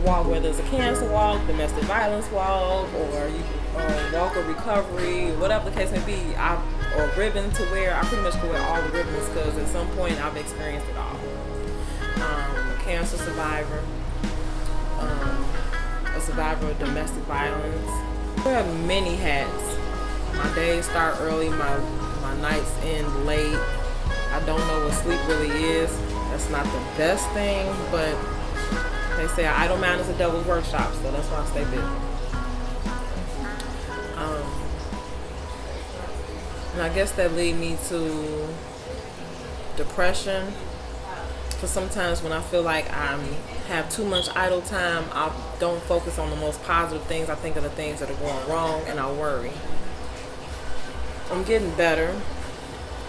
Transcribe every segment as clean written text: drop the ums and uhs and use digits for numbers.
walk, whether it's a cancer walk, domestic violence walk, or you walk of recovery, whatever the case may be, or ribbon to wear. I pretty much can wear all the ribbons because at some point I've experienced it all. A cancer survivor, a survivor of domestic violence. I wear many hats. My days start early, my nights end late. I don't know what sleep really is. That's not the best thing, but they say an idle mind is a devil's workshop, so that's why I stay busy. And I guess that lead me to depression. Because sometimes when I feel like I have too much idle time, I don't focus on the most positive things. I think of the things that are going wrong, and I worry. I'm getting better,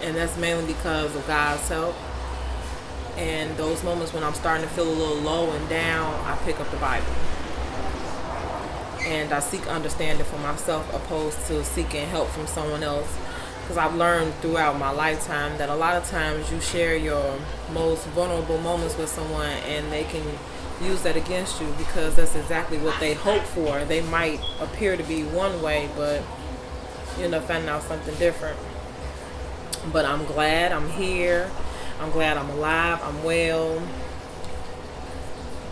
and that's mainly because of God's help. And those moments when I'm starting to feel a little low and down, I pick up the Bible. And I seek understanding for myself opposed to seeking help from someone else. Because I've learned throughout my lifetime that a lot of times you share your most vulnerable moments with someone and they can use that against you because that's exactly what they hope for. They might appear to be one way, but you end up finding out something different. But I'm glad I'm here. I'm glad I'm alive. I'm well.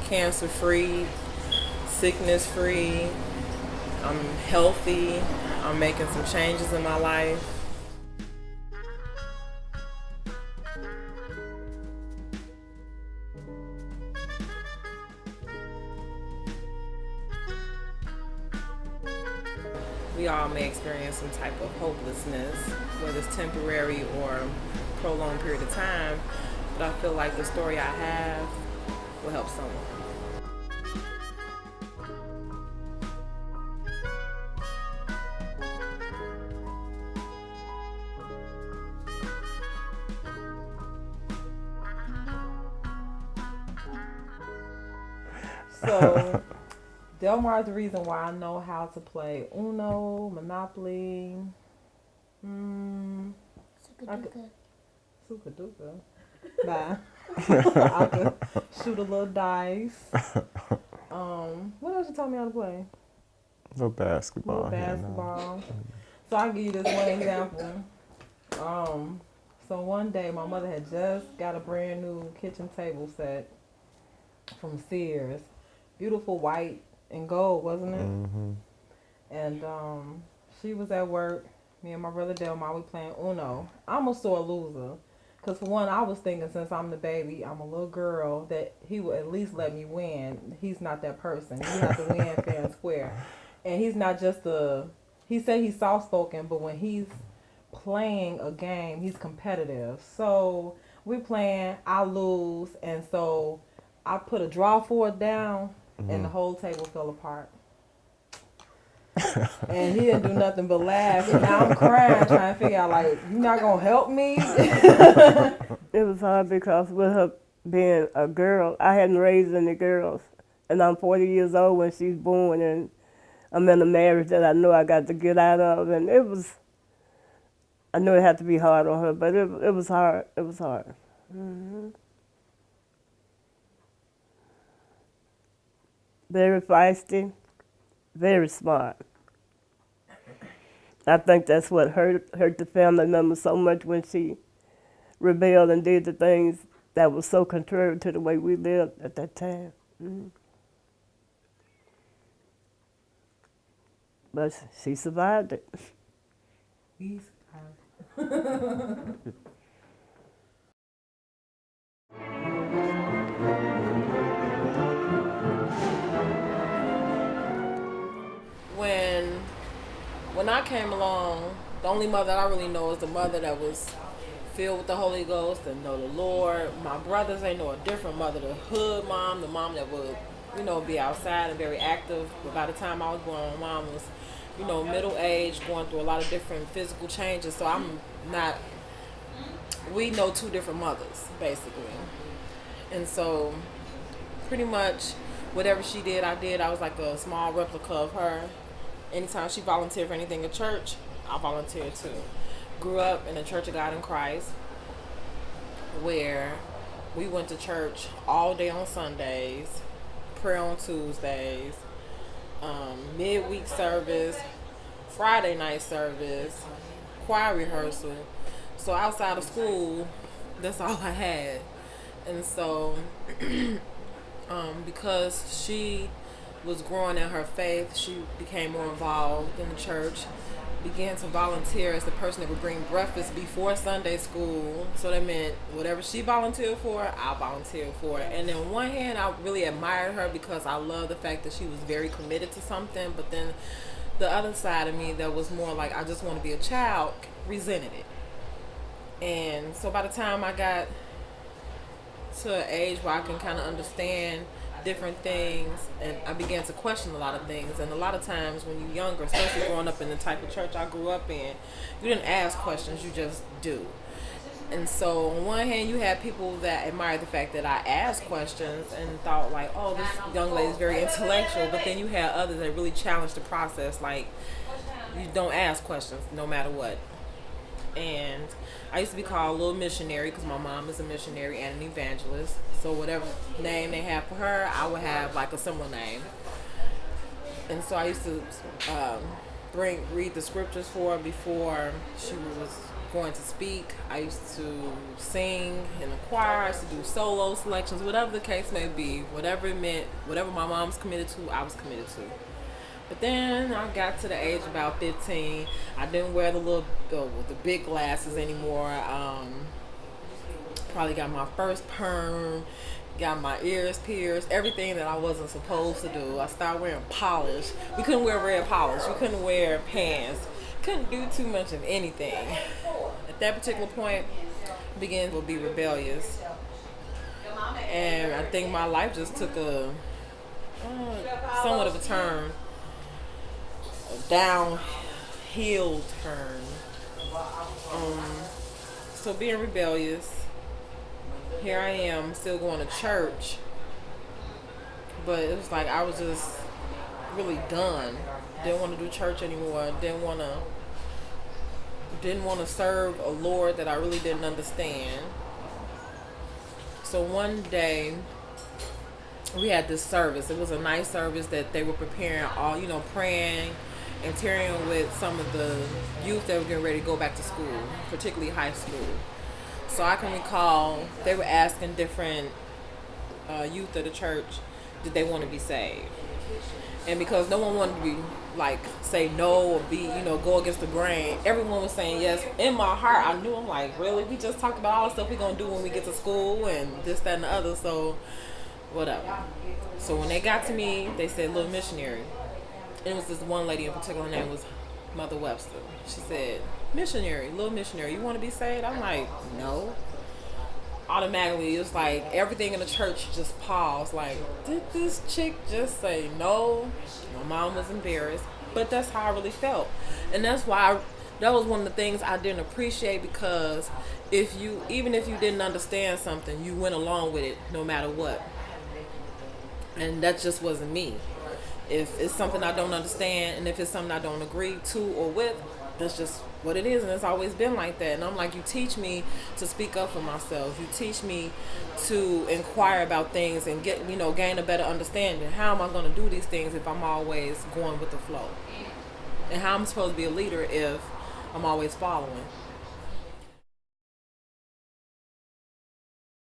Cancer free. Sickness free. I'm healthy. I'm making some changes in my life. We all may experience some type of hopelessness, whether it's temporary or prolonged period of time, but I feel like the story I have will help someone. So Delmar is the reason why I know how to play Uno, Monopoly, Sukaduka. Nah. I could shoot a little dice. What else you taught me how to play? Little basketball. So I'll give you this one example. So one day my mother had just got a brand new kitchen table set from Sears. Beautiful white and gold, wasn't it? Mm-hmm. And she was at work. Me and my brother Delmar, we playing Uno. I'm a sore loser. Because for one, I was thinking since I'm the baby, I'm a little girl, that he would at least let me win. He's not that person. He has to win fair and square. And he's not just he said he's soft-spoken, but when he's playing a game, he's competitive. So we're playing, I lose, and so I put a draw forward down, and the whole table fell apart. And he didn't do nothing but laugh. And now I'm crying, trying to figure out, like, you not going to help me? It was hard because with her being a girl, I hadn't raised any girls. And I'm 40 years old when she's born, and I'm in a marriage that I know I got to get out of. And I knew it had to be hard on her, but it was hard. It was hard. Mm-hmm. Very feisty, very smart. I think that's what hurt the family member so much when she rebelled and did the things that was so contrary to the way we lived at that time. Mm-hmm. But she survived it. He survived. When I came along, the only mother I really know is the mother that was filled with the Holy Ghost and know the Lord. My brothers, they know a different mother, the hood mom, the mom that would, be outside and very active. But by the time I was born, my mom was, middle-aged, going through a lot of different physical changes. So we know two different mothers, basically. And so pretty much whatever she did, I did. I was like a small replica of her. Anytime she volunteered for anything at church, I volunteered too. Grew up in the Church of God in Christ, where we went to church all day on Sundays, prayer on Tuesdays, midweek service, Friday night service, choir rehearsal. So outside of school, that's all I had. And so, because she was growing in her faith, she became more involved in the church, began to volunteer as the person that would bring breakfast before Sunday school. So that meant whatever she volunteered for, I volunteered for it. And on one hand, I really admired her because I love the fact that she was very committed to something. But then the other side of me that was more like, I just want to be a child, resented it. And so by the time I got to an age where I can kind of understand different things, and I began to question a lot of things. And a lot of times when you're younger, especially growing up in the type of church I grew up in, you didn't ask questions, you just do. And so on one hand, you had people that admired the fact that I asked questions and thought like, oh, this young lady is very intellectual. But then you had others that really challenged the process, like, you don't ask questions no matter what. And I used to be called a little missionary because my mom is a missionary and an evangelist. So whatever name they have for her, I would have like a similar name. And so I used to read the scriptures for her before she was going to speak. I used to sing in the choir. I used to do solo selections, whatever the case may be. Whatever it meant, whatever my mom was committed to, I was committed to. But then I got to the age of about 15. I didn't wear the big glasses anymore. Probably got my first perm, got my ears pierced, everything that I wasn't supposed to do. I started wearing polish. We couldn't wear red polish. We couldn't wear pants. Couldn't do too much of anything. At that particular point, I began to be rebellious. And I think my life just took a somewhat of a turn. Downhill turn. So being rebellious, here I am still going to church, but it was like I was just really done. Didn't want to do church anymore. Didn't want to serve a Lord that I really didn't understand. So one day we had this service. It was a nice service that they were preparing, all praying and tearing with some of the youth that were getting ready to go back to school, particularly high school. So I can recall they were asking different youth of the church, did they want to be saved? And because no one wanted to be say no or be, go against the grain, everyone was saying yes. In my heart, I knew, I'm like, really? We just talked about all the stuff we're going to do when we get to school and this, that, and the other, so whatever. So when they got to me, they said, little missionary. And it was this one lady in particular, her name was Mother Webster. She said, missionary, little missionary, you want to be saved? I'm like, no. Automatically, it was like everything in the church just paused. Like, did this chick just say no? My mom was embarrassed, but that's how I really felt. And that's why that was one of the things I didn't appreciate, because even if you didn't understand something, you went along with it no matter what. And that just wasn't me. If it's something I don't understand, and if it's something I don't agree to or with, that's just what it is, and it's always been like that. And I'm like, you teach me to speak up for myself. You teach me to inquire about things and gain a better understanding. How am I going to do these things if I'm always going with the flow? And how am I supposed to be a leader if I'm always following?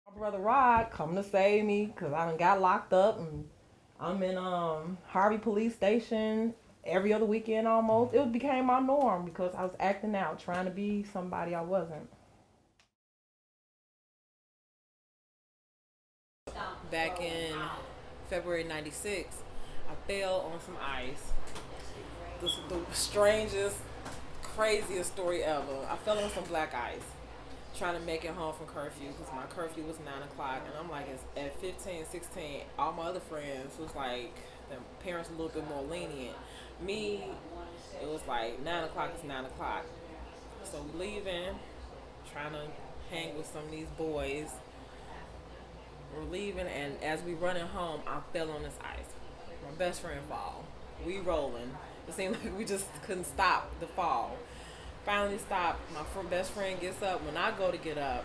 My brother Rod come to save me because I done got locked up, and I'm in Harvey Police Station every other weekend almost. It became my norm because I was acting out, trying to be somebody I wasn't. Back in February '96, I fell on some ice. The strangest, craziest story ever. I fell on some black ice, trying to make it home from curfew, because my curfew was 9 o'clock, and I'm like, at 15, 16, all my other friends was like, the parents a little bit more lenient. Me, it was like 9 o'clock is 9 o'clock. So leaving, trying to hang with some of these boys. We're leaving, and as we running home, I fell on this ice. My best friend fall. We rolling. It seemed like we just couldn't stop the fall. Finally stopped. My best friend gets up. When I go to get up,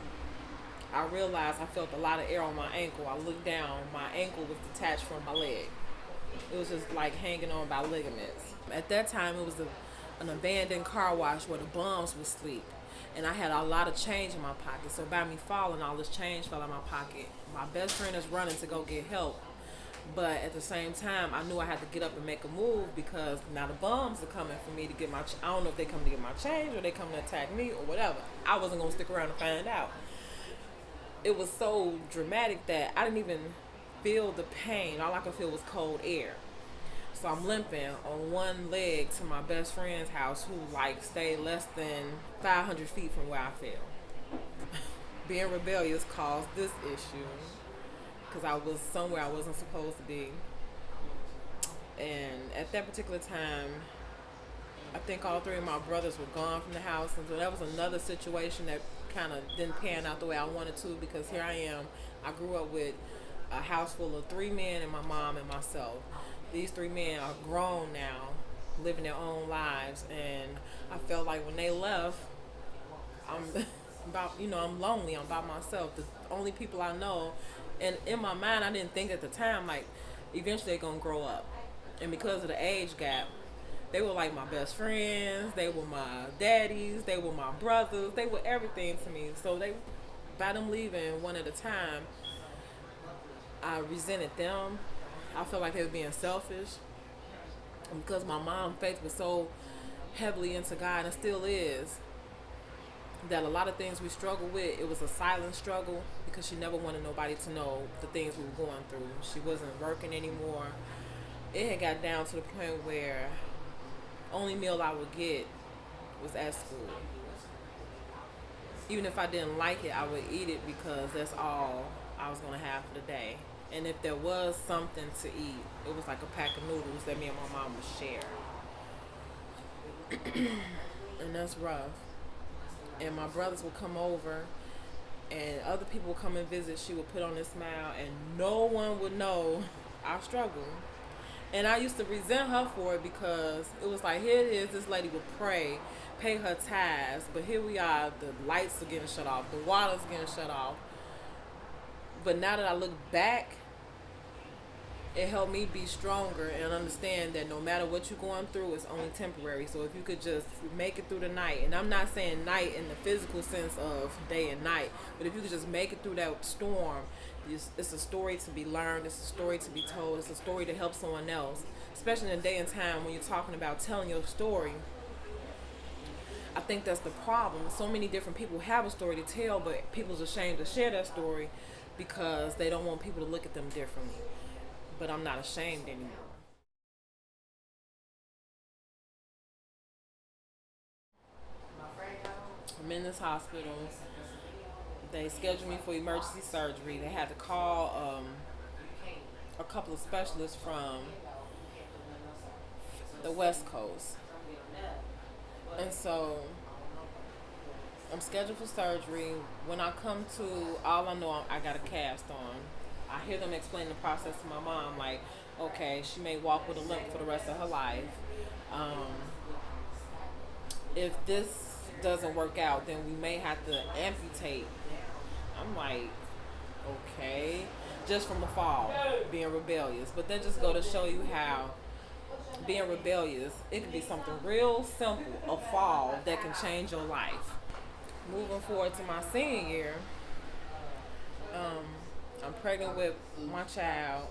I realized I felt a lot of air on my ankle. I looked down, my ankle was detached from my leg. It was just like hanging on by ligaments. At that time, it was an abandoned car wash where the bums would sleep. And I had a lot of change in my pocket. So by me falling, all this change fell in my pocket. My best friend is running to go get help. But at the same time, I knew I had to get up and make a move because now the bums are coming for me to get my, I don't know if they come to get my change or they come to attack me or whatever. I wasn't going to stick around to find out. It was so dramatic that I didn't even feel the pain. All I could feel was cold air. So I'm limping on one leg to my best friend's house who like stayed less than 500 feet from where I fell. Being rebellious caused this issue because I was somewhere I wasn't supposed to be. And at that particular time, I think all three of my brothers were gone from the house. And so that was another situation that kind of didn't pan out the way I wanted to, because here I am. I grew up with a house full of three men and my mom and myself. These three men are grown now, living their own lives, and I felt like when they left, I'm lonely. I'm by myself. The only people I know, and in my mind, I didn't think at the time like eventually they're gonna grow up, and because of the age gap, they were like my best friends. They were my daddies. They were my brothers. They were everything to me. So by them leaving one at a time, I resented them. I felt like they were being selfish. And because my mom's faith was so heavily into God and still is, that a lot of things we struggled with, it was a silent struggle because she never wanted nobody to know the things we were going through. She wasn't working anymore. It had got down to the point where only meal I would get was at school. Even if I didn't like it, I would eat it because that's all I was going to have for the day. And if there was something to eat, it was like a pack of noodles that me and my mom would share. And that's rough. And my brothers would come over and other people would come and visit. She would put on this smile and no one would know our struggle. And I used to resent her for it because it was like, here it is, this lady would pray, pay her tithes, but here we are, the lights are getting shut off, the water's getting shut off. But now that I look back, it helped me be stronger and understand that no matter what you're going through, it's only temporary. So if you could just make it through the night, and I'm not saying night in the physical sense of day and night, but if you could just make it through that storm, it's a story to be learned, it's a story to be told, it's a story to help someone else, especially in a day and time when you're talking about telling your story. I think that's the problem. So many different people have a story to tell, but people's ashamed to share that story because they don't want people to look at them differently. But I'm not ashamed anymore. I'm in this hospital. They scheduled me for emergency surgery. They had to call a couple of specialists from the West Coast. And so I'm scheduled for surgery. When I come to, all I know, I got a cast on. I hear them explain the process to my mom, like, okay, she may walk with a limp for the rest of her life. If this doesn't work out, then we may have to amputate. I'm like, okay, just from the fall, being rebellious. But that just go to show you how being rebellious, it can be something real simple, a fall that can change your life. Moving forward to my senior year, I'm pregnant with my child,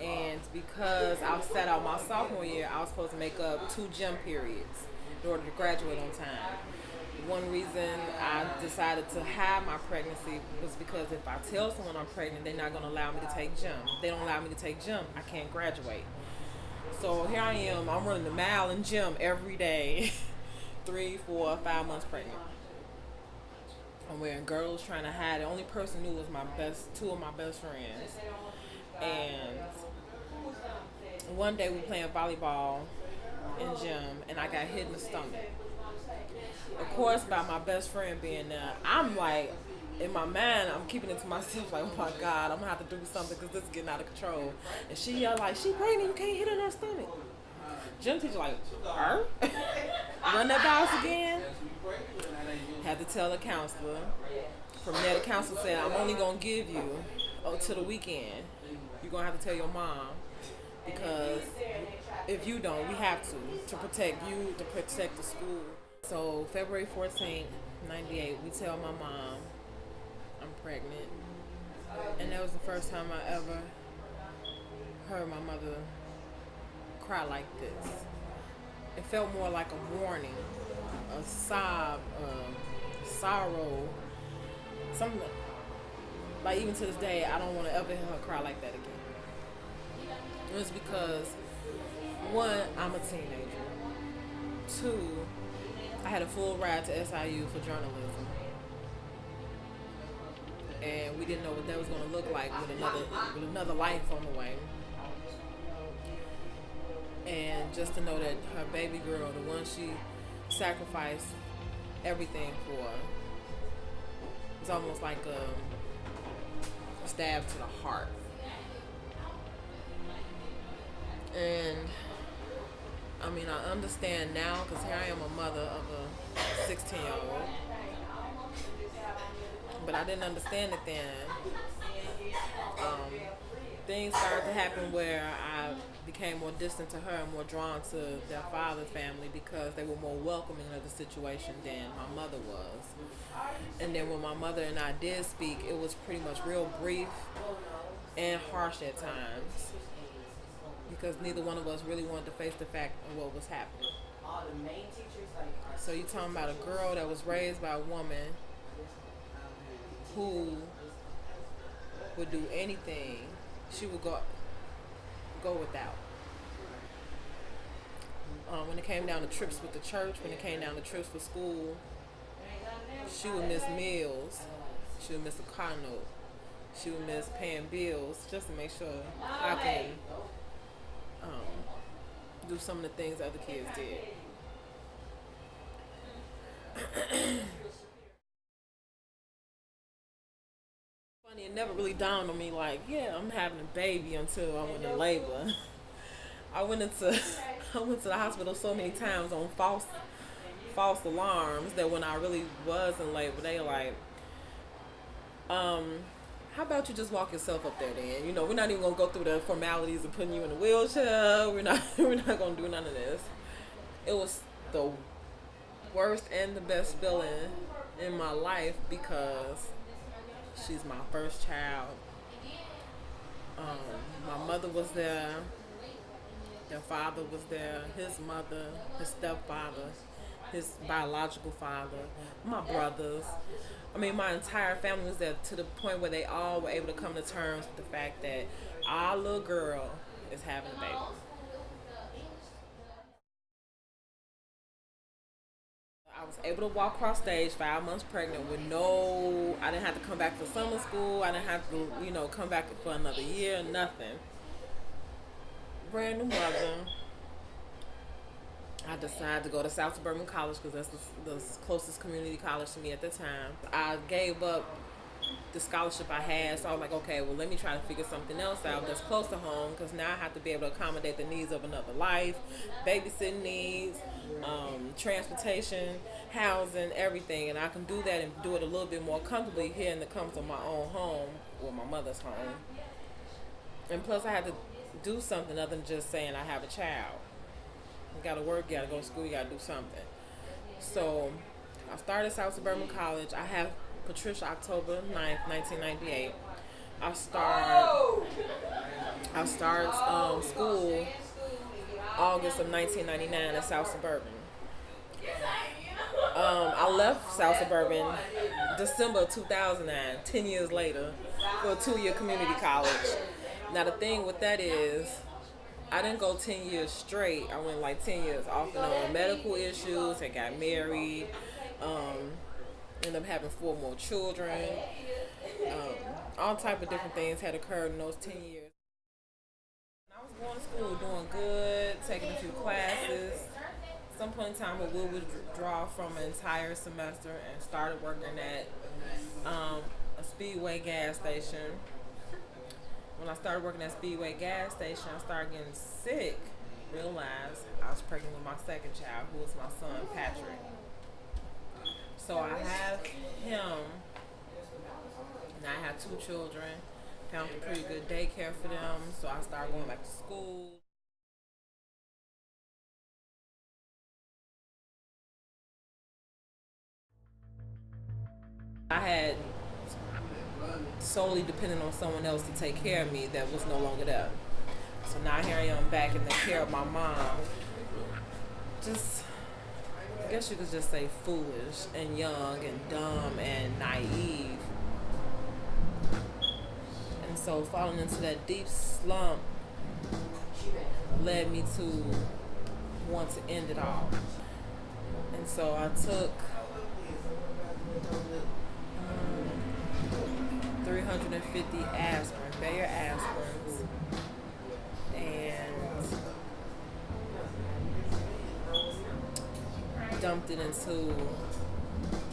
and because I sat out my sophomore year, I was supposed to make up 2 gym periods in order to graduate on time. One reason I decided to hide my pregnancy was because if I tell someone I'm pregnant, they're not going to allow me to take gym. If they don't allow me to take gym, I can't graduate. So here I am, I'm running the mile in gym every day, 3, 4, 5 months pregnant. I'm wearing girdles, trying to hide. The only person who knew was 2 of my best friends. And one day we playing volleyball in gym, and I got hit in the stomach. Of course, by my best friend being there, I'm like, in my mind, I'm keeping it to myself, like, oh my God, I'm gonna have to do something because this is getting out of control. And she yelled like, she pregnant, you can't hit her in her stomach. Gym teacher like, her? Run that by us again? Had to tell the counselor. from there, the counselor said, I'm only going to give you to the weekend. You're going to have to tell your mom, because if you don't, we have to protect you, to protect the school. So February 14th, 98, we tell my mom I'm pregnant. And that was the first time I ever heard my mother cry like this. It felt more like a warning, a sob, sorrow, something. Like, even to this day, I don't want to ever hear her cry like that again. It was because, one, I'm a teenager. Two, I had a full ride to SIU for journalism. And we didn't know what that was going to look like with another life on the way. And just to know that her baby girl, the one she sacrificed everything for, was almost like a stab to the heart. And I mean, I understand now, because here I am, a mother of a 16-year-old. But I didn't understand it then. Things started to happen where I became more distant to her and more drawn to their father's family, because they were more welcoming of the situation than my mother was. And then when my mother and I did speak, it was pretty much real brief and harsh at times, because neither one of us really wanted to face the fact of what was happening. So you're talking about a girl that was raised by a woman who would do anything. She would go without. When it came down to trips with the church, when it came down to trips for school, she would miss meals. She would miss a car note. She would miss paying bills just to make sure I can do some of the things other kids did. Funny, it never really dawned on me like, yeah, I'm having a baby, until I went in labor. I went to the hospital so many times on false alarms that when I really was in labor, they were like, how about you just walk yourself up there then? You know, we're not even gonna go through the formalities of putting you in a wheelchair. We're not gonna do none of this. It was the worst and the best feeling in my life, because she's my first child. My mother was there. Their father was there. His mother, his stepfather, his biological father, my brothers. I mean, my entire family was there, to the point where they all were able to come to terms with the fact that our little girl is having a baby. I was able to walk across stage 5 months pregnant with I didn't have to come back for summer school. I didn't have to, come back for another year, nothing. Brand new mother. I decided to go to South Suburban College, because that's the closest community college to me at the time. I gave up the scholarship I had, so I was like, okay, well, let me try to figure something else out that's close to home, because now I have to be able to accommodate the needs of another life, babysitting needs, transportation, housing, everything. And I can do that and do it a little bit more comfortably here in the comfort of my own home, or my mother's home. And plus, I had to do something other than just saying I have a child. You gotta work, you gotta go to school, you gotta do something. So I started South Suburban College. I have Patricia October 9th, 1998. I start school August of 1999 at South Suburban. I left South Suburban December of 2009, 10 years later, for a 2-year community college. Now the thing with that is, I didn't go 10 years straight. I went like 10 years off and on. Medical issues, I got married, ended up having 4 more children. All type of different things had occurred in those 10 years. I was going to school, doing good, taking a few classes. At some point in time, I would withdraw from an entire semester and started working at a Speedway gas station. When I started working at Speedway gas station, I started getting sick. Realized I was pregnant with my second child, who was my son, Patrick. So I have him got 2 children. Found a pretty good daycare for them, so I started going back to school. I had solely depended on someone else to take care of me that was no longer there. So now here I am back in the care of my mom. Just, I guess you could just say foolish and young and dumb and naive. And so falling into that deep slump led me to want to end it all. And so I took 350 aspirin, Bayer aspirins, and dumped it into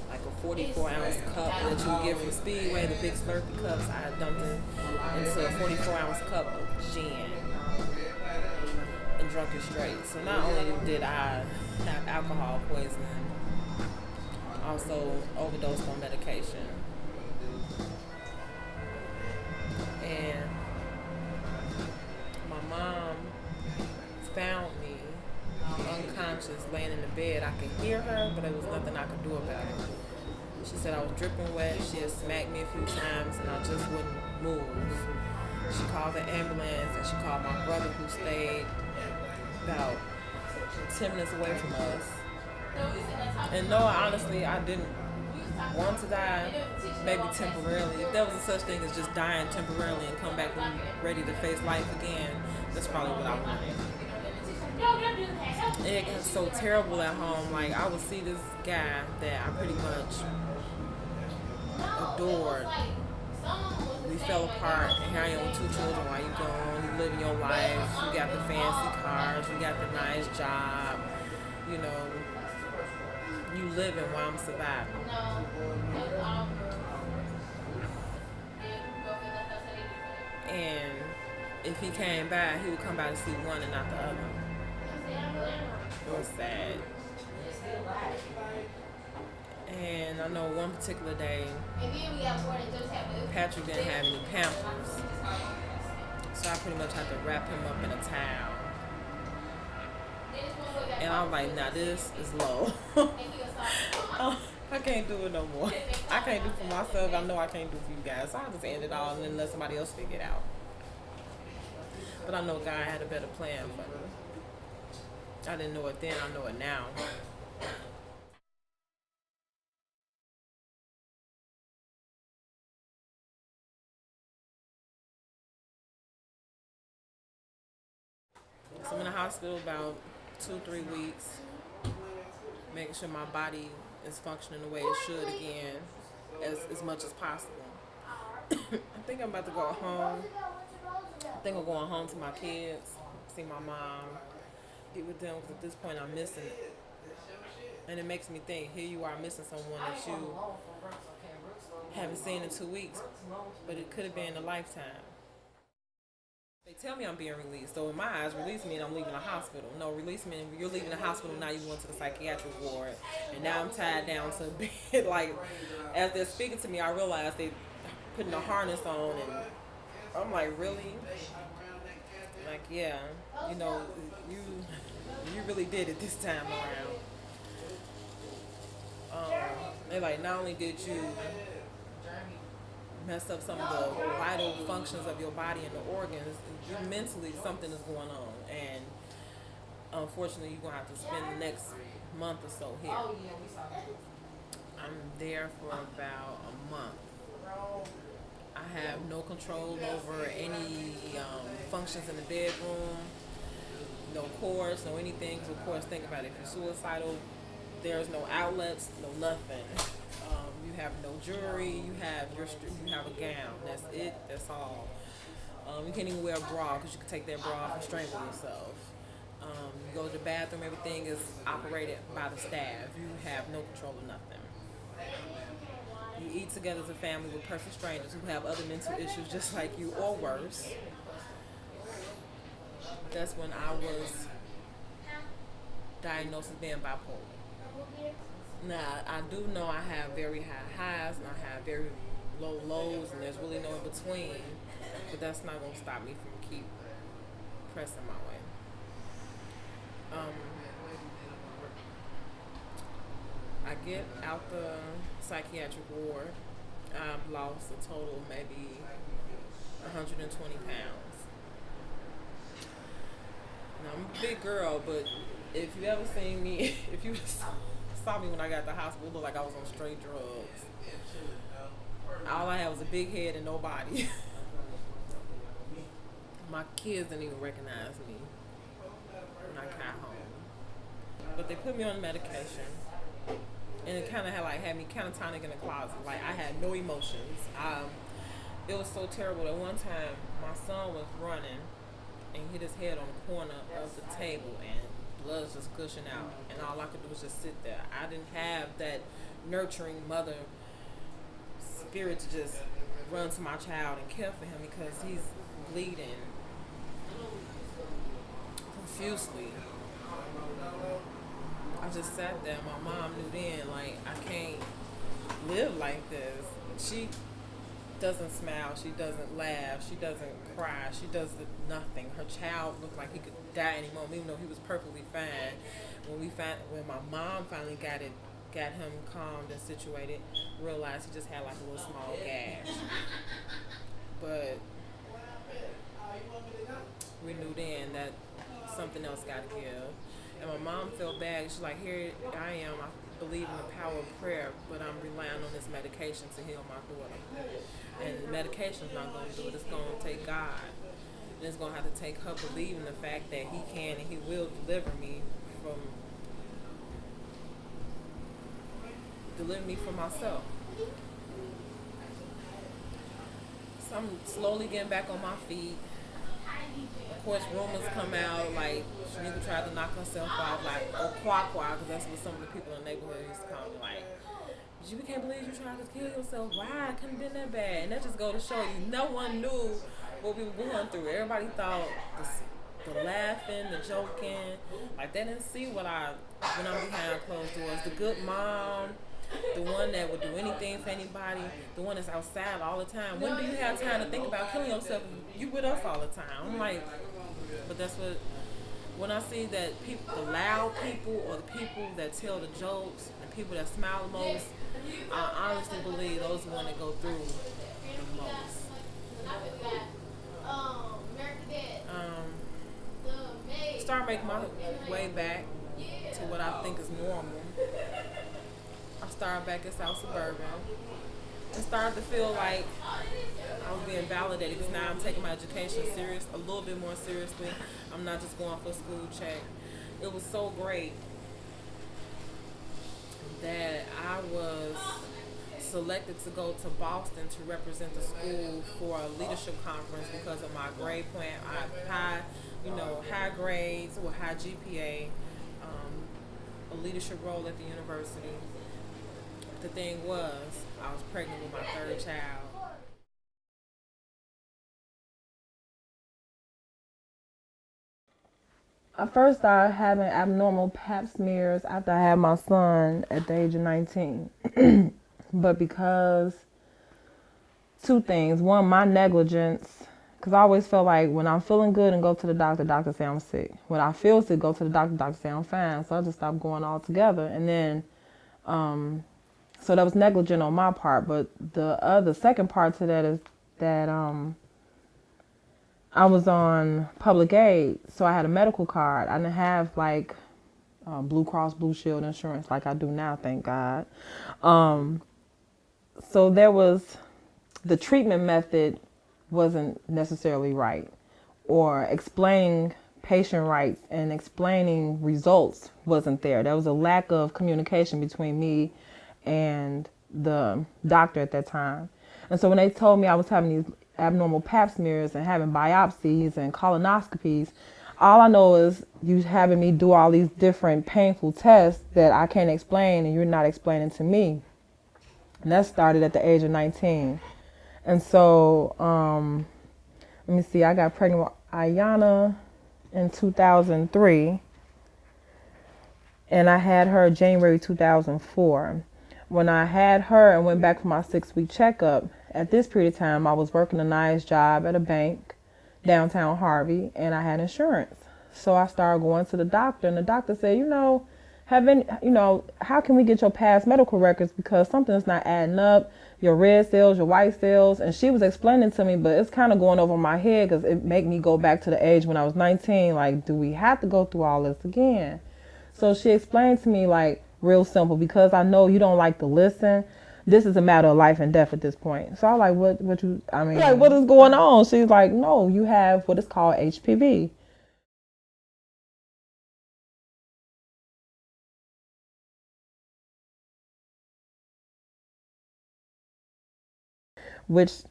like a 44-ounce cup that you get from Speedway, the big Slurpee cups. I dumped it into a 44-ounce cup of gin and drunk it straight. So not only did I have alcohol poisoning, I also overdosed on medication. And my mom found me unconscious, laying in the bed. I could hear her, but there was nothing I could do about it. She said I was dripping wet. She had smacked me a few times, and I just wouldn't move. She called the ambulance, and she called my brother, who stayed about 10 minutes away from us. And no, honestly, I didn't want to die, maybe temporarily. If there was a such thing as just dying temporarily and come back when you're ready to face life again, that's probably what I wanted. It got so terrible at home. Like, I would see this guy that I pretty much adored. We fell apart, and here I am with 2 children while you gone. You living your life. You got the fancy cars. You got the nice job. You know, you living while I'm surviving. And if he came by, he would come by to see one and not the other. It was sad. And I know one particular day, Patrick didn't have any Pampers, so I pretty much had to wrap him up in a towel. And I'm like, now this is low. I can't do it no more. I can't do it for myself. I know I can't do it for you guys. So I'll just end it all and then let somebody else figure it out. But I know God had a better plan for me. I didn't know it then. I know it now. So I'm in the hospital about 2-3 weeks, making sure my body is functioning the way it should again, as much as possible. I think I'm about to go home. I think I'm going home to my kids, see my mom, get with them, because at this point I'm missing it. And it makes me think, here you are missing someone that you haven't seen in 2 weeks, but it could have been a lifetime. They tell me I'm being released. So in my eyes, release me and I'm leaving the hospital. No, release me and you're leaving the hospital, now you went to the psychiatric ward. And now I'm tied down to bed. Like, as they're speaking to me, I realize they're putting a harness on, and I'm like, really? Like, yeah, you know, you really did it this time around. They're like, not only did you mess up some of the vital functions of your body and the organs, you mentally, something is going on. And unfortunately, you're going to have to spend the next month or so here. I'm there for about a month. I have no control over any functions in the bedroom, no cords, no anything. So of course, think about it. If you're suicidal, there's no outlets, no nothing. You have no jewelry. You have a gown. That's it. That's all. You can't even wear a bra because you can take that bra off and strangle yourself. You go to the bathroom. Everything is operated by the staff. You have no control of nothing. You eat together as a family with perfect strangers who have other mental issues just like you or worse. That's when I was diagnosed as being bipolar. Now, I do know I have very high highs and I have very low lows and there's really no in between. But that's not gonna stop me from keep pressing my way. I get out the psychiatric ward. I've lost a total maybe 120 pounds. Now, I'm a big girl, but if you ever seen me, if you saw me when I got to the hospital, it looked like I was on straight drugs. All I had was a big head and no body. My kids didn't even recognize me when I got home. But they put me on medication. And it kind of had me catatonic in the closet. Like, I had no emotions. It was so terrible that one time my son was running and hit his head on the corner of the table and blood was just gushing out. And all I could do was just sit there. I didn't have that nurturing mother spirit to just run to my child and care for him because he's bleeding profusely. I just sat there. My mom knew then, like, I can't live like this. She doesn't smile. She doesn't laugh. She doesn't cry. She does nothing. Her child looked like he could die any moment, even though he was perfectly fine. When my mom finally got him calmed and situated, realized he just had like a little small gash. But we knew then that something else got to give. And my mom felt bad. She's like, here I am. I believe in the power of prayer, but I'm relying on this medication to heal my daughter. And medication's not going to do it. It's going to take God. And it's going to have to take her believing the fact that He can and He will deliver me from myself. So I'm slowly getting back on my feet. Of course, rumors come out like Shaniqua tried to knock herself off, like, or quack, because that's what some of the people in the neighborhood used to call me, like, you can't believe you tried to kill yourself. Why? It couldn't have been that bad. And that just go to show you, no one knew what we were going through. Everybody thought the laughing, the joking, like they didn't see when I'm behind closed doors. The good mom, the one that would do anything for anybody, the one that's outside all the time. When do you have time to think about killing yourself? You with us all the time. I'm like, but that's what, when I see that people, the loud people or the people that tell the jokes, the people that smile the most, I honestly believe those are the ones that go through the most. Start making my way back to what I think is normal. I started back in South Suburban and started to feel like I was being validated because now I'm taking my education a little bit more seriously. I'm not just going for a school check. It was so great that I was selected to go to Boston to represent the school for a leadership conference because of my grade point. High grades or high GPA, a leadership role at the university. The thing was, I was pregnant with my third child. I first started having abnormal pap smears after I had my son at the age of 19. But because two things. One, my negligence, because I always felt like when I'm feeling good and go to the doctor say I'm sick. When I feel sick, go to the doctor say I'm fine. So I just stopped going altogether. And then, so that was negligent on my part. But the second part to that is that I was on public aid, so I had a medical card. I didn't have like Blue Cross Blue Shield insurance like I do now, thank God. So there was, the treatment method wasn't necessarily right, or explaining patient rights and explaining results wasn't there. There was a lack of communication between me and the doctor at that time. And so when they told me I was having these abnormal pap smears and having biopsies and colonoscopies, all I know is you having me do all these different painful tests that I can't explain and you're not explaining to me. And that started at the age of 19. And so, let me see, I got pregnant with Ayana in 2003, and I had her January 2004. When I had her and went back for my 6-week checkup, at this period of time, I was working a nice job at a bank downtown Harvey, and I had insurance. So I started going to the doctor, and the doctor said, how can we get your past medical records, because something's not adding up, your red cells, your white cells. And she was explaining to me, but it's kind of going over my head because it made me go back to the age when I was 19. Like, do we have to go through all this again? So she explained to me, like, real simple, because I know you don't like to listen. This is a matter of life and death at this point. So I like, what is going on? She's like, no, you have what is called HPV. Which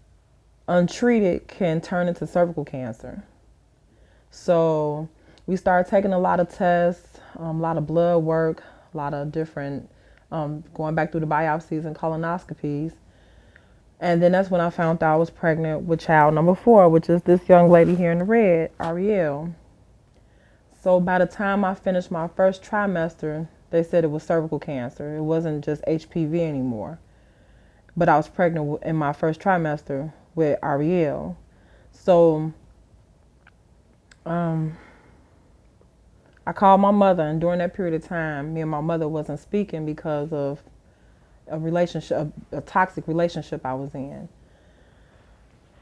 untreated can turn into cervical cancer. So we started taking a lot of tests, a lot of blood work, a lot of different, going back through the biopsies and colonoscopies. And then that's when I found out I was pregnant with child number 4, which is this young lady here in the red, Ariel. So by the time I finished my first trimester, they said it was cervical cancer. It wasn't just HPV anymore. But I was pregnant in my first trimester with Ariel. So I called my mother, and during that period of time, me and my mother wasn't speaking because of a toxic relationship I was in.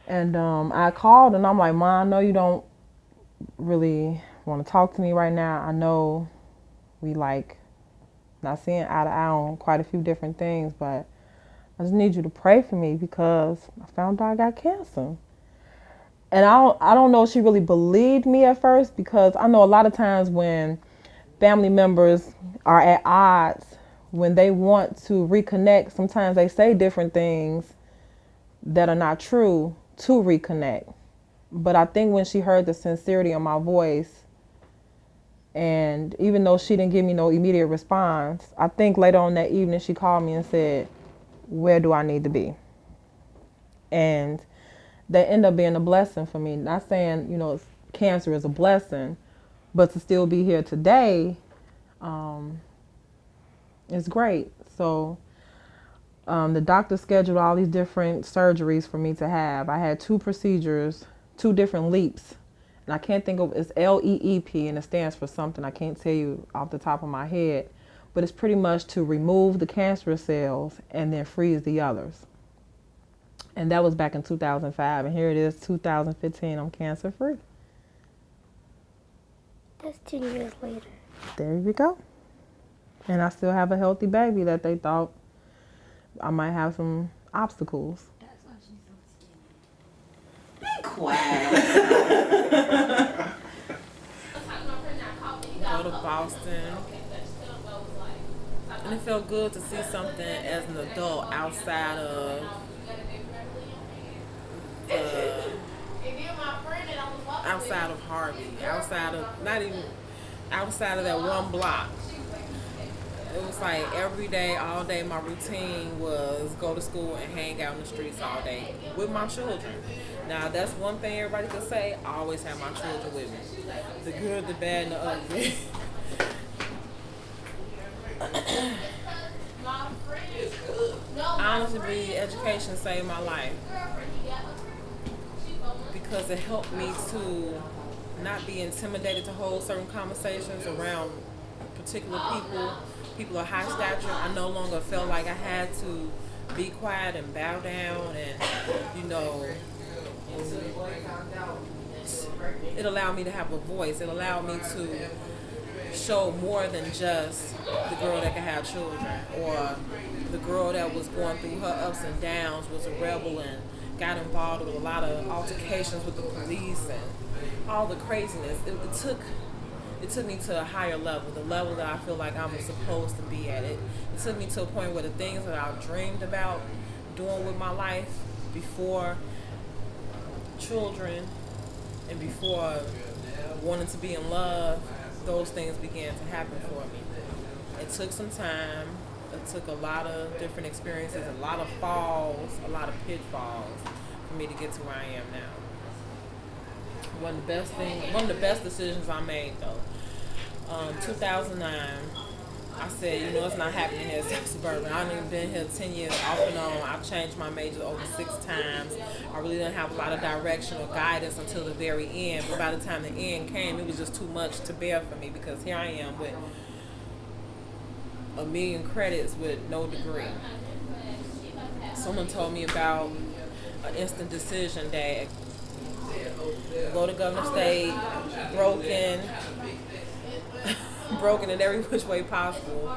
And I called, and I'm like, Mom, I know you don't really want to talk to me right now. I know we like not seeing eye to eye on quite a few different things, but I just need you to pray for me because I found out I got cancer. And I don't know if she really believed me at first, because I know a lot of times when family members are at odds, when they want to reconnect, sometimes they say different things that are not true to reconnect. But I think when she heard the sincerity of my voice, and even though she didn't give me no immediate response, I think later on that evening she called me and said, where do I need to be? And that ended up being a blessing for me. Not saying, cancer is a blessing, but to still be here today is great. So the doctor scheduled all these different surgeries for me to have. I had 2 procedures, 2 different leaps. And I can't think of, it's LEEP, and it stands for something I can't tell you off the top of my head. But it's pretty much to remove the cancerous cells and then freeze the others. And that was back in 2005. And here it is, 2015, I'm cancer free. That's 10 years later. There we go. And I still have a healthy baby that they thought I might have some obstacles. That's why she's so skinny. Be quiet. Go to Boston. And it felt good to see something as an adult outside of Harvey, outside of that one block. It was like every day, all day, my routine was go to school and hang out in the streets all day with my children. Now, that's one thing everybody could say, I always have my children with me. The good, the bad, and the ugly. Honestly, education saved my life because it helped me to not be intimidated to hold certain conversations around particular people of high stature. I no longer felt like I had to be quiet and bow down, and it allowed me to have a voice. It allowed me to show more than just the girl that could have children, or the girl that was going through her ups and downs, was a rebel and got involved with a lot of altercations with the police and all the craziness. It took me to a higher level, the level that I feel like I'm supposed to be at. It took me to a point where the things that I dreamed about doing with my life before children and before wanting to be in love, those things began to happen for me. It took some time. It took a lot of different experiences, a lot of falls, a lot of pitfalls for me to get to where I am now. One of the best decisions I made though. 2009, I said, you know, it's not happening here in South Suburban. I've even been here 10 years off and on. I've changed my major over 6 times. I really didn't have a lot of direction or guidance until the very end. But by the time the end came, it was just too much to bear for me because here I am with a million credits with no degree. Someone told me about an instant decision that go to Governor State, broken in every which way possible.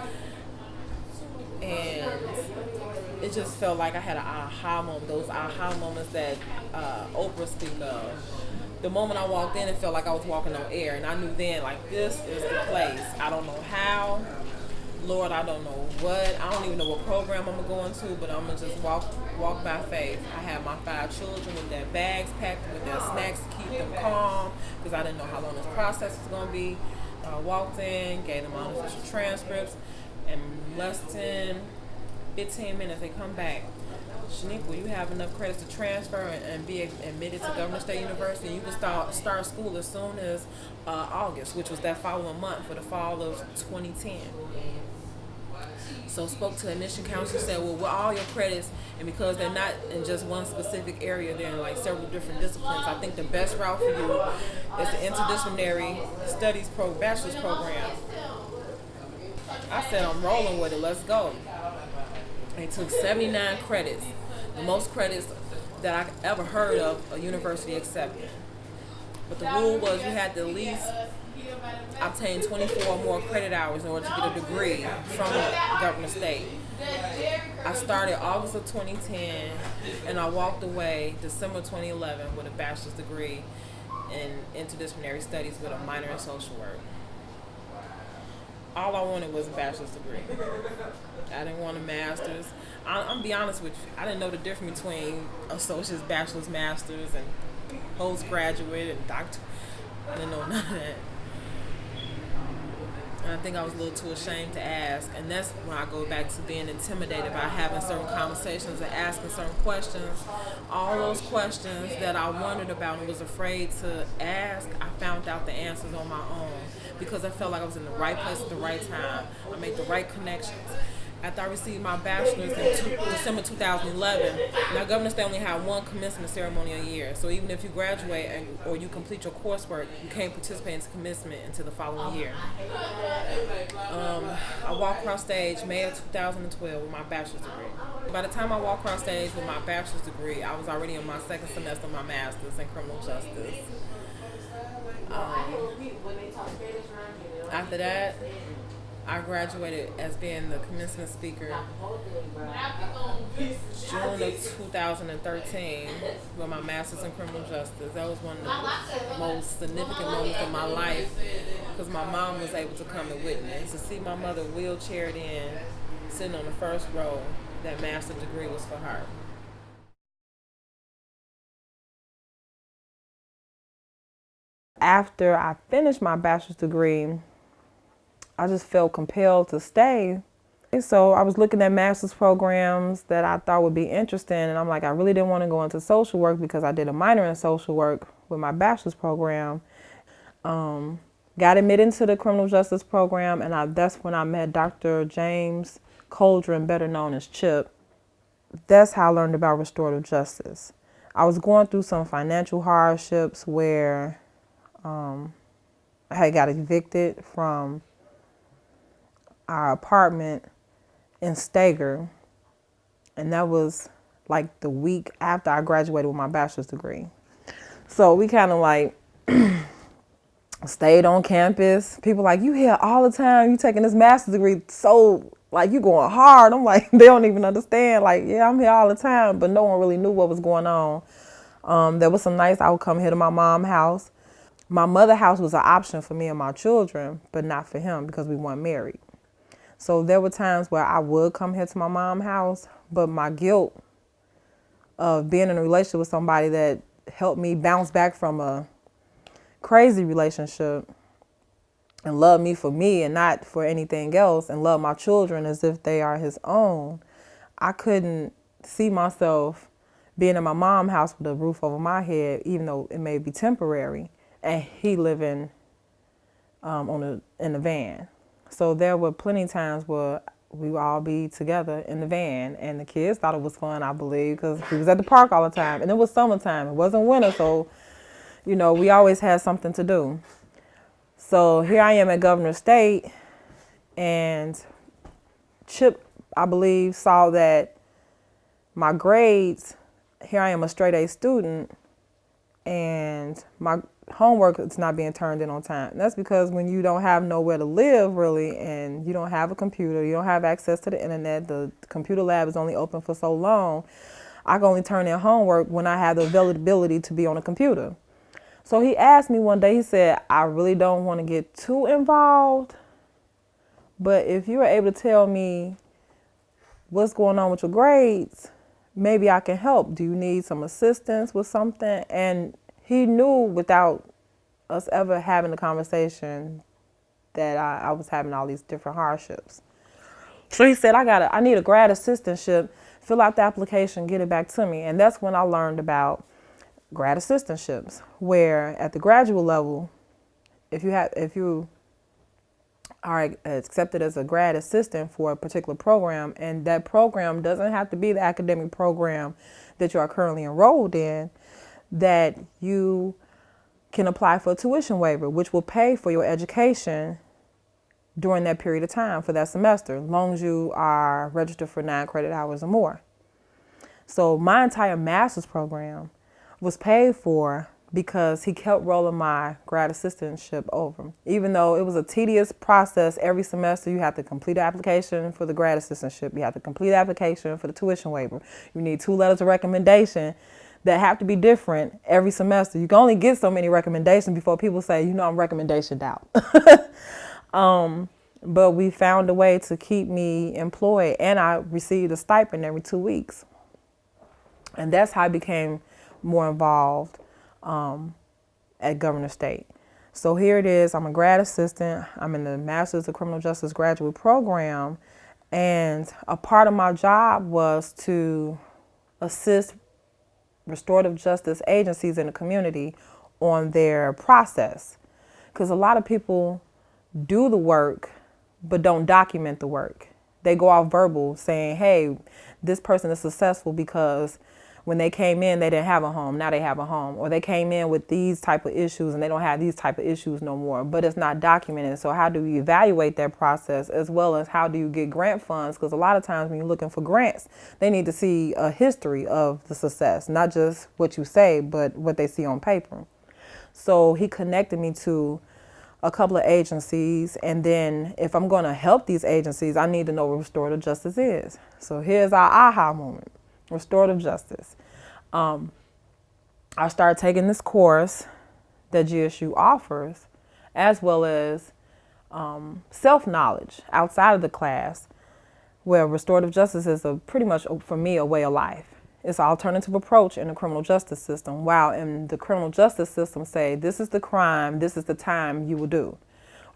And it just felt like I had an aha moment, those aha moments that Oprah speak of. The moment I walked in, it felt like I was walking on air. And I knew then, like, this is the place. I don't know how. Lord, I don't know what. I don't even know what program I'm going to, but I'm going to just walk by faith. I had my 5 children with their bags packed, with their snacks to keep them calm, because I didn't know how long this process was going to be. I walked in, gave them unofficial transcripts, and less than 15 minutes, they come back. Shaniqua, you have enough credits to transfer and be admitted to Governor State University, and you can start school as soon as August, which was that following month for the fall of 2010. So spoke to the admission counselor, said, well, with all your credits, and because they're not in just one specific area, they're in like several different disciplines, I think the best route for you is the interdisciplinary studies bachelor's program. I said, I'm rolling with it, let's go. They took 79 credits, the most credits that I ever heard of a university accepting. But the rule was you had to at least obtain 24 more credit hours in order to get a degree from Governor State. I started August of 2010, and I walked away December 2011 with a bachelor's degree in interdisciplinary studies with a minor in social work. All I wanted was a bachelor's degree. I didn't want a master's. I'm gonna be honest with you, I didn't know the difference between associate's, bachelor's, master's, and postgraduate and doctor. I didn't know none of that. And I think I was a little too ashamed to ask. And that's when I go back to being intimidated by having certain conversations and asking certain questions. All those questions that I wondered about and was afraid to ask, I found out the answers on my own because I felt like I was in the right place at the right time. I made the right connections. After I received my bachelor's in December 2011, now Governor State only had one commencement ceremony a year. So even if you graduate or you complete your coursework, you can't participate in commencement until the following year. I walked across stage May of 2012 with my bachelor's degree. By the time I walked across stage with my bachelor's degree, I was already in my second semester of my master's in criminal justice. After that, I graduated as being the commencement speaker June of 2013 with my master's in criminal justice. That was one of the most significant moments of my life because my mom was able to come and witness. To see my mother wheelchaired in, sitting on the first row, that master's degree was for her. After I finished my bachelor's degree, I just felt compelled to stay. So I was looking at master's programs that I thought would be interesting, and I'm like, I really didn't want to go into social work because I did a minor in social work with my bachelor's program. Got admitted into the criminal justice program, and that's when I met Dr. James Coldren, better known as Chip. That's how I learned about restorative justice. I was going through some financial hardships where I had got evicted from our apartment in Stager, and that was like the week after I graduated with my bachelor's degree. So we kind of like stayed on campus. People like, you here all the time, you taking this master's degree, so like you going hard. I'm like, they don't even understand. Like, yeah, I'm here all the time, but no one really knew what was going on. There was some nights I would come here to my mom's house. My mother's house was an option for me and my children, but not for him because we weren't married. So there were times where I would come here to my mom's house, but my guilt of being in a relationship with somebody that helped me bounce back from a crazy relationship and love me for me and not for anything else and love my children as if they are his own, I couldn't see myself being in my mom's house with a roof over my head, even though it may be temporary, and he living in the van. So there were plenty of times where we would all be together in the van, and the kids thought it was fun, I believe, because we was at the park all the time. And it was summertime. It wasn't winter, so, you know, we always had something to do. So here I am at Governor State, and Chip, I believe, saw that my grades, here I am a straight A student, and my homework is not being turned in on time. And that's because when you don't have nowhere to live, really, and you don't have a computer, you don't have access to the internet, the computer lab is only open for so long, I can only turn in homework when I have the availability to be on a computer. So he asked me one day, he said, I really don't want to get too involved, but if you were able to tell me what's going on with your grades, maybe I can help. Do you need some assistance with something? And he knew without us ever having a conversation that I was having all these different hardships. So he said, I need a grad assistantship, fill out the application, get it back to me. And that's when I learned about grad assistantships, where at the graduate level, if you are accepted as a grad assistant for a particular program, and that program doesn't have to be the academic program that you are currently enrolled in, that you can apply for a tuition waiver, which will pay for your education during that period of time for that semester, as long as you are registered for 9 credit hours or more. So my entire master's program was paid for because he kept rolling my grad assistantship over. Even though it was a tedious process, every semester you have to complete an application for the grad assistantship, you have to complete an application for the tuition waiver. You need 2 letters of recommendation that have to be different every semester. You can only get so many recommendations before people say, you know, I'm recommendationed out. But we found a way to keep me employed, and I received a stipend every 2 weeks. And that's how I became more involved at Governor State. So here it is, I'm a grad assistant, I'm in the Master's of Criminal Justice graduate program, and a part of my job was to assist restorative justice agencies in the community on their process. Because a lot of people do the work but don't document the work. They go out verbal saying, hey, this person is successful because when they came in, they didn't have a home. Now they have a home. Or they came in with these type of issues and they don't have these type of issues no more. But it's not documented. So how do you evaluate that process, as well as how do you get grant funds? Because a lot of times when you're looking for grants, they need to see a history of the success, not just what you say, but what they see on paper. So he connected me to a couple of agencies, and then if I'm going to help these agencies, I need to know what restorative justice is. So here's our aha moment. Restorative justice. I started taking this course that GSU offers, as well as self-knowledge outside of the class, where restorative justice is pretty much, for me, a way of life. It's an alternative approach in the criminal justice system, while in the criminal justice system say, this is the crime, this is the time you will do.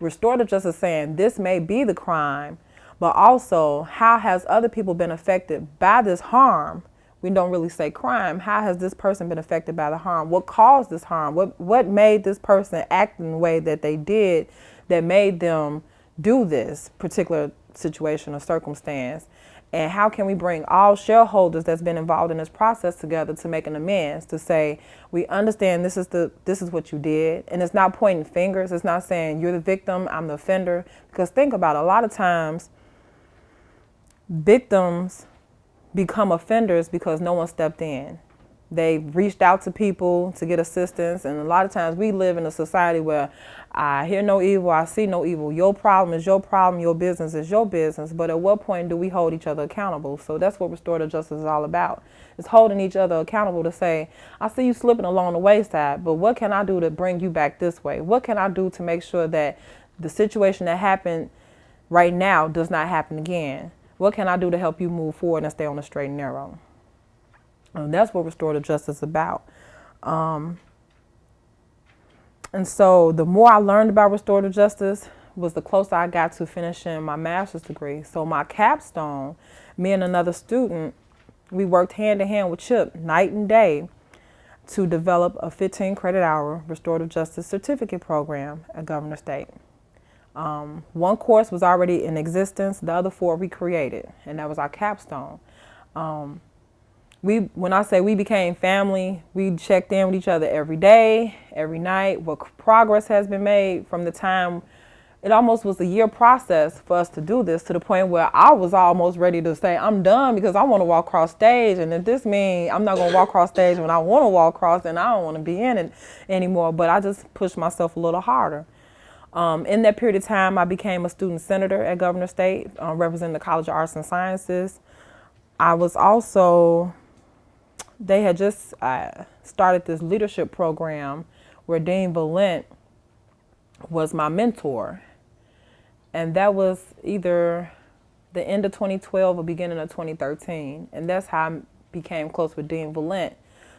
Restorative justice saying, this may be the crime, but also, how has other people been affected by this harm? We don't really say crime. How has this person been affected by the harm? What caused this harm? What made this person act in the way that they did that made them do this particular situation or circumstance? And how can we bring all shareholders that's been involved in this process together to make an amends, to say, we understand this is what you did. And it's not pointing fingers. It's not saying you're the victim, I'm the offender. Because think about it, a lot of times, victims become offenders because no one stepped in. They reached out to people to get assistance, and a lot of times we live in a society where I hear no evil, I see no evil. Your problem is your problem, your business is your business. But at what point do we hold each other accountable? So that's what restorative justice is all about. It's holding each other accountable to say, I see you slipping along the wayside, but what can I do to bring you back this way? What can I do to make sure that the situation that happened right now does not happen again? What can I do to help you move forward and stay on the straight and narrow? And that's what restorative justice is about. And so the more I learned about restorative justice was the closer I got to finishing my master's degree. So my capstone, me and another student, we worked hand in hand with Chip night and day to develop a 15 credit hour restorative justice certificate program at Governor State. One course was already in existence, the other 4 we created, and that was our capstone. When I say we became family, we checked in with each other every day, every night, what progress has been made from the time. It almost was a year process for us to do this, to the point where I was almost ready to say, I'm done, because I want to walk across stage. And if this means I'm not going to walk across stage when I want to walk across, then I don't want to be in it anymore. But I just pushed myself a little harder. In that period of time, I became a student senator at Governor State, representing the College of Arts and Sciences. I was also, they had just started this leadership program where Dean Valent was my mentor. And that was either the end of 2012 or beginning of 2013. And that's how I became close with Dean Valent.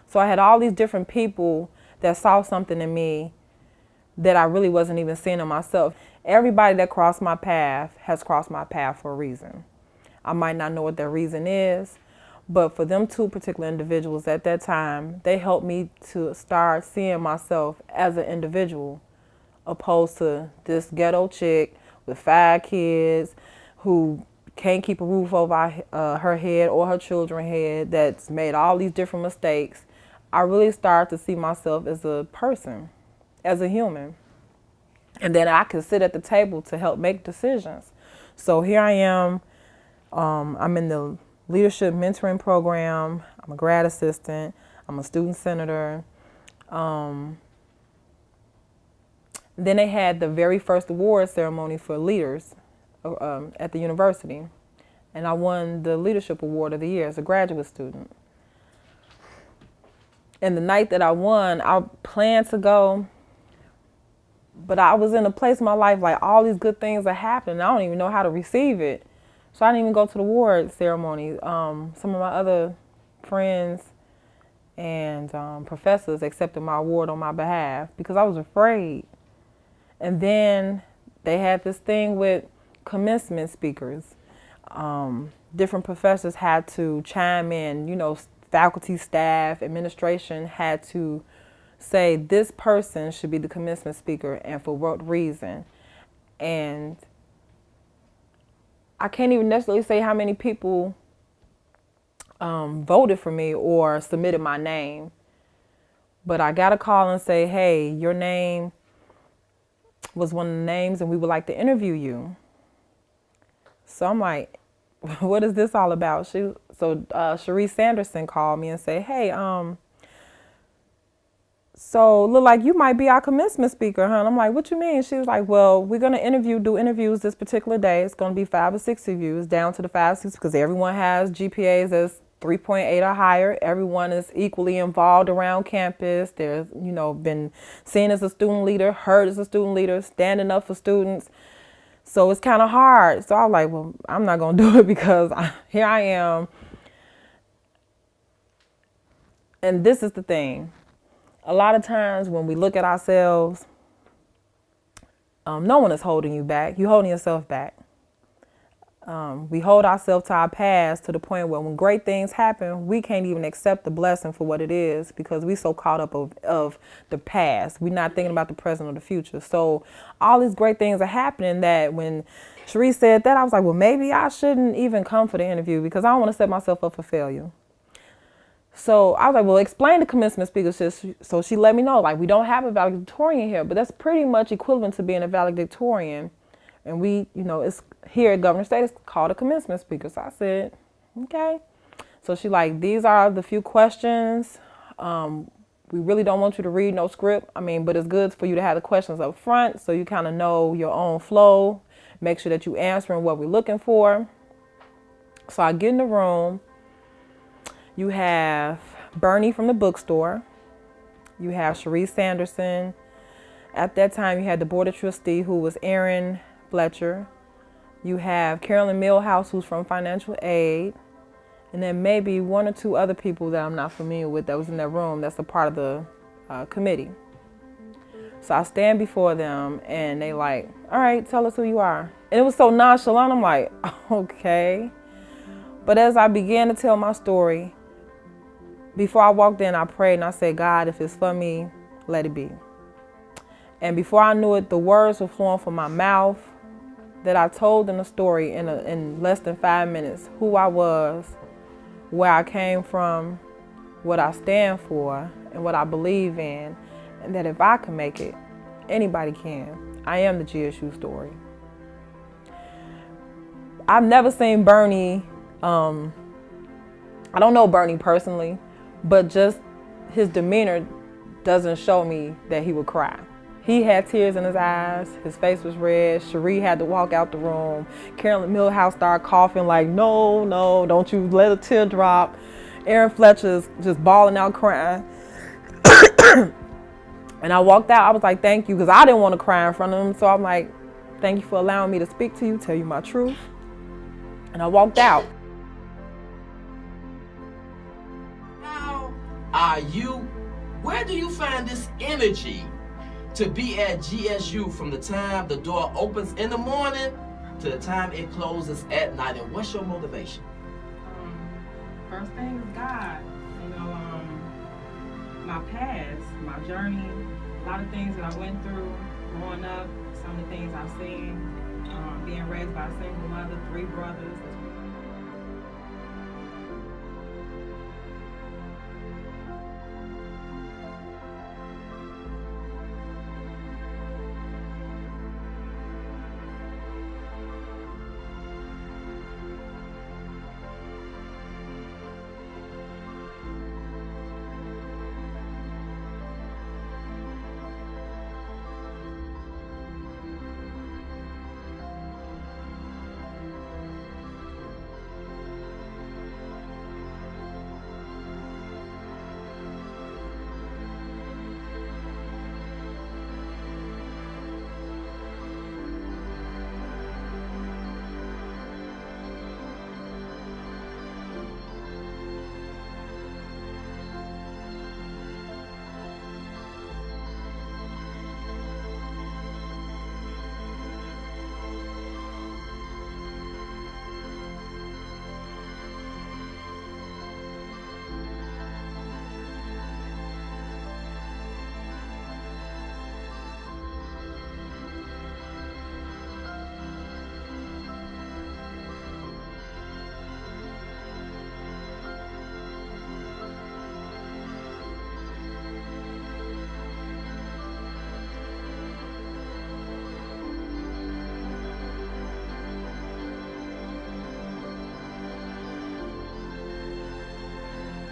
So I had all these different people that saw something in me that I really wasn't even seeing in myself. Everybody that crossed my path has crossed my path for a reason. I might not know what their reason is, but for them 2 particular individuals at that time, they helped me to start seeing myself as an individual, opposed to this ghetto chick with 5 kids who can't keep a roof over her head or her children's head, that's made all these different mistakes. I really started to see myself as a person, as a human, and then I could sit at the table to help make decisions. So here I am. I'm in the leadership mentoring program. I'm a grad assistant. I'm a student senator. Then they had the very first award ceremony for leaders at the university. And I won the leadership award of the year as a graduate student. And the night that I won, I planned to go, but I was in a place in my life, like all these good things are happening. I don't even know how to receive it. So I didn't even go to the award ceremony. Some of my other friends and professors accepted my award on my behalf because I was afraid. And then they had this thing with commencement speakers. Different professors had to chime in, faculty, staff, administration had to say this person should be the commencement speaker and for what reason. And I can't even necessarily say how many people voted for me or submitted my name. But I got a call and say, hey, your name was one of the names and we would like to interview you. So I'm like, what is this all about? Sharee Sanderson called me and said, hey, so look like you might be our commencement speaker, huh? And I'm like, what you mean? She was like, well, we're going to do interviews this particular day. It's going to be 5 or 6 reviews, down to the 5 or 6, because everyone has GPAs as 3.8 or higher. Everyone is equally involved around campus. They're, been seen as a student leader, heard as a student leader, standing up for students. So it's kind of hard. So I was like, well, I'm not going to do it because here I am. And this is the thing. A lot of times when we look at ourselves, no one is holding you back. You're holding yourself back. We hold ourselves to our past to the point where when great things happen, we can't even accept the blessing for what it is because we're so caught up of the past. We're not thinking about the present or the future. So all these great things are happening that when Sharee said that, I was like, well, maybe I shouldn't even come for the interview because I don't want to set myself up for failure. So I was like, well, explain the commencement speaker. So she let me know, like, we don't have a valedictorian here, but that's pretty much equivalent to being a valedictorian. And we, it's here at Governor State, it's called a commencement speaker. So I said, okay. So she like, these are the few questions. We really don't want you to read no script. But it's good for you to have the questions up front so you kind of know your own flow. Make sure that you answering what we're looking for. So I get in the room. You have Bernie from the bookstore. You have Sharee Sanderson. At that time, you had the board of trustee, who was Aaron Fletcher. You have Carolyn Millhouse, who's from financial aid. And then maybe 1 or 2 other people that I'm not familiar with that was in that room that's a part of the committee. So I stand before them and they like, all right, tell us who you are. And it was so nonchalant. I'm like, okay. But as I began to tell my story, before I walked in, I prayed and I said, God, if it's for me, let it be. And before I knew it, the words were flowing from my mouth that I told them the story in less than 5 minutes, who I was, where I came from, what I stand for, and what I believe in, and that if I can make it, anybody can. I am the GSU story. I've never seen Bernie, I don't know Bernie personally, but just his demeanor doesn't show me that he would cry. He had tears in his eyes, his face was red, Sharee had to walk out the room, Carolyn Millhouse started coughing like, no, don't you let a tear drop. Aaron Fletcher's just bawling out crying. And I walked out, I was like, thank you, because I didn't want to cry in front of him, so I'm like, thank you for allowing me to speak to you, tell you my truth. And I walked out. Where do you find this energy to be at GSU from the time the door opens in the morning to the time it closes at night? And what's your motivation? First thing is God. My past, my journey, a lot of things that I went through growing up, some of the things I've seen, being raised by a single mother, 3 brothers.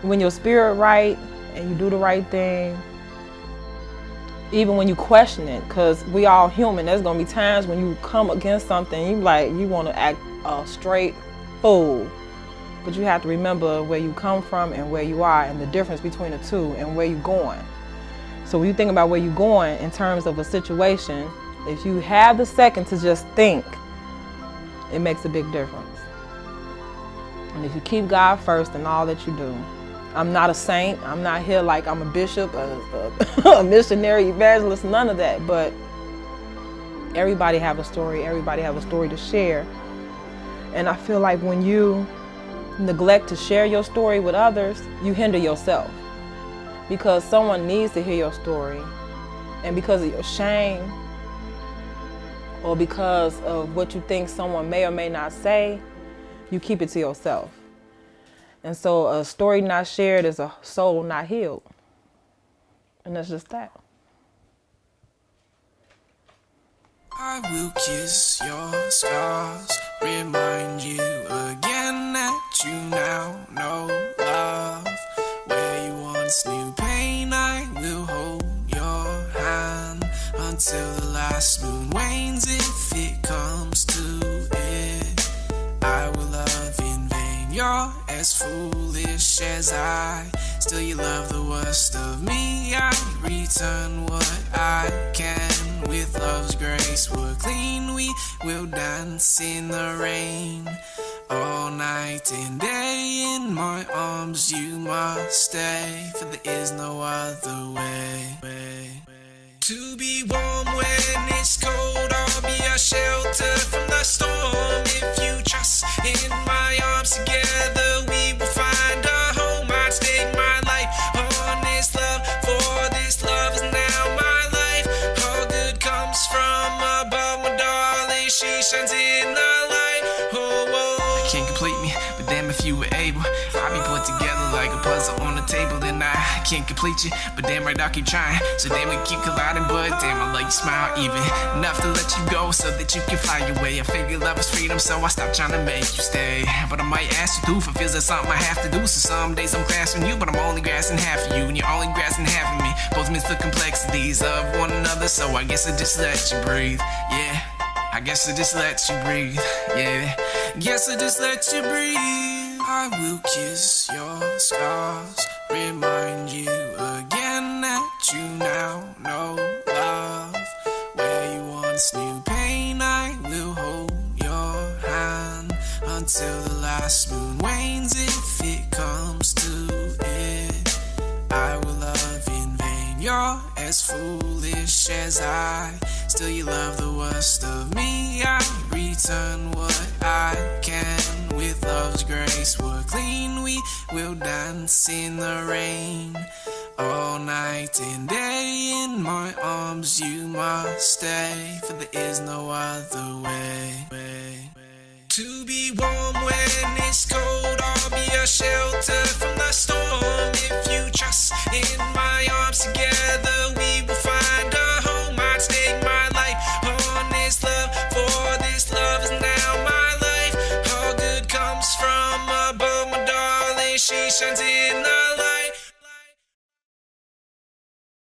When your spirit right and you do the right thing, even when you question it, because we all human, there's gonna be times when you come against something, you want to act a straight fool. But you have to remember where you come from and where you are and the difference between the two and where you're going. So when you think about where you're going in terms of a situation, if you have the second to just think, it makes a big difference. And if you keep God first in all that you do, I'm not a saint. I'm not here like I'm a bishop, a missionary, evangelist, none of that. But everybody have a story. Everybody have a story to share. And I feel like when you neglect to share your story with others, you hinder yourself. Because someone needs to hear your story. And because of your shame, or because of what you think someone may or may not say, you keep it to yourself. And so a story not shared is a soul not healed. And that's just that. I will kiss your scars, remind you again that you now know love. Where you once knew pain, I will hold your hand until the last moon wanes. If it comes to it, I will love in vain. You're as foolish as I, still you love the worst of me. I return what I can with love's grace. We're clean, we will dance in the rain all night and day. In my arms you must stay, for there is no other way. To be warm when it's cold, I'll be a shelter from the storm. If you trust in my arms, together we will find a home. I'd stake my life on this love, for this love is now my life. All good puzzle on the table, then I can't complete you. But damn right, I'll keep trying. So damn, we keep colliding, but damn, I let you smile even enough to let you go so that you can fly away. I figure love is freedom, so I stopped trying to make you stay. But I might ask you to, for feels like something I have to do. So some days I'm grasping you, but I'm only grasping half of you, and you're only grasping half of me. Both miss the complexities of one another, so I guess I just let you breathe. Yeah, I guess I just let you breathe. Yeah, guess I just let you breathe. I will kiss your scars, remind you again that you now know love. Where you once knew pain, I will hold your hand until the last moon wanes. If it comes to it, I will love in vain. You're as foolish as I, still you love the worst of me. I return what I can with love's grace. We're clean, we will dance in the rain all night and day. In my arms you must stay, for there is no other way. To be warm when it's cold, I'll be a shelter from the storm. If you trust in my arms together,